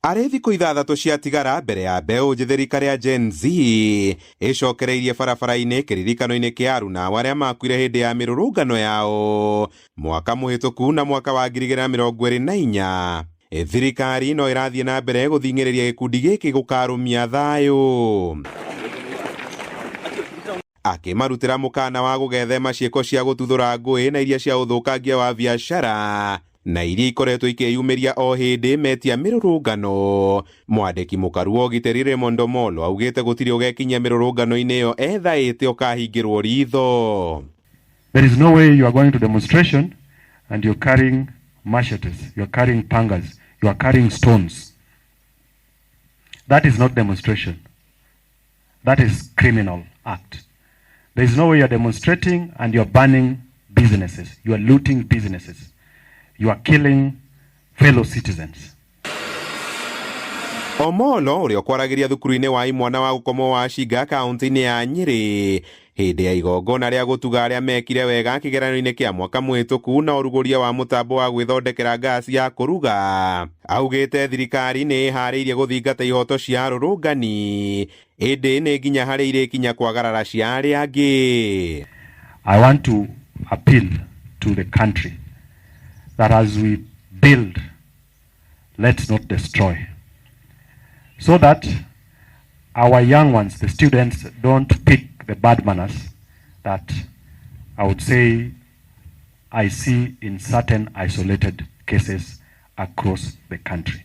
Arĩ thikũ ithathatũ ciatigara mbere ya mbeũ njĩthĩ rika rĩa Gen Z ĩcokereirie barabara-inĩ kĩririkano-inĩ kĩa aruna arĩa makuire hĩndĩ ya mĩrũrũngano yao mwaka mũhĩtũku na mwaka wa 2024. Thirikari no ĩrathiĩ na mbere gũthing'ĩrĩria gĩkundi gĩkĩ gũkarũmia thayũ, akĩmarutĩra mũkana wa gũgethema ciĩko cia gũtuthũra ngũĩ na iria cia ũthũkangia wa biacara na iria ikoretwo ikĩyumĩria o hĩndĩ metia mĩrũrũngano. Mwandĩki mũkaru wa ũgitĩri Raymond Omolo augĩte gũtirĩ ũgekinyia mĩrũrũngano-inĩ ĩyo ethaĩte ũkahingĩrwo ritho. There is no way you are going to demonstration and you're carrying machetes, you're carrying pangas, you are carrying stones. That is not demonstration. That is criminal act. There is no way you are demonstrating and you are burning businesses, you are looting businesses. You are killing fellow citizens. Omolo ũrĩa ũkwaragĩria thukuru-inĩ wa imwana wa gũkomwo wa Shinga kaunti-inĩ ya Nyeri hĩndĩ ya igongona rĩa gũtuga arĩa mekire wega kĩgeranio-inĩ kĩa mwaka mũhĩtũku na ũrugũria wa mũtambo wa gwĩthondekera gasi ya kũruga, augĩte thirikari nĩ ĩharĩirie gũthingata ihoto cia arũrũngani ĩndĩ nĩ nginya harĩ irĩkinya kwagarara cia arĩa angĩ. I want to appeal to the country that as we build, let's not destroy, so that our young ones, the students, don't pick the bad manners that I would say I see in certain isolated cases across the country.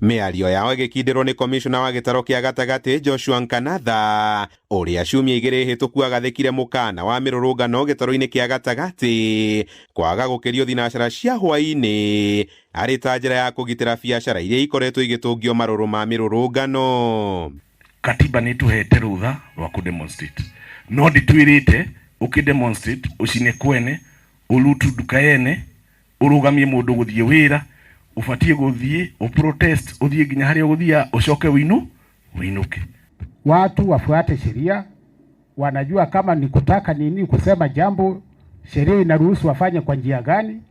Mĩario yao ĩgĩkindĩrwo nĩ komishona wa gĩtaro kĩa gatagatĩ Joshua Nkanatha ũrĩa ciumia igĩrĩ hĩtũku agathĩkire mũkana wa mĩrũrũngano gĩtaro-inĩ kĩa gatagatĩ kwaga gũkĩrio thinacara cia hwaĩ-inĩ arĩ ta njĩra ya kũgitĩra biacara iria ikoretwo igĩtũngio marũrũ ma mĩrũrũngano. Katiba nĩ tũhete rũtha rwa kũdemonstrate, no nditwĩrĩte ũkĩdemonstrate ũcine kwene ũrutu nduka yene ũrũgamie mũndũ gũthiĩ wĩra ufatie gudhie uprotest udhie ginya haria gudhia ushoke winuke. Watu wafuate sheria, wanajua kama ni kutaka nini kusema jambo, sheria inaruhusu wafanye kwa njia gani,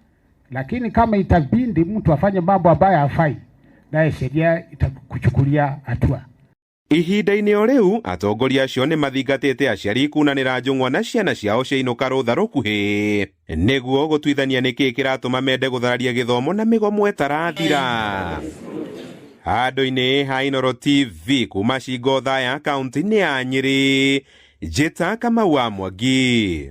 lakini kama itabindi mtu afanye mambo ambayo hafai, naye sheria itakuchukulia hatua. Ihinda-inĩ o rĩu atongoria acio nĩ mathingatĩte aciari kunanĩra njũng'wa na ciana ciao ciainũka rũtha rũkuhĩ nĩguo gũtuithania nĩkĩ kĩratũma mende gũthararia gĩthomo na mĩgomo ĩtarathira. Handũ-inĩ ha Inooro TV kuma Shingo Thaya kaunti-inĩ ya Nyeri, njĩta Kamau wa Mwangi.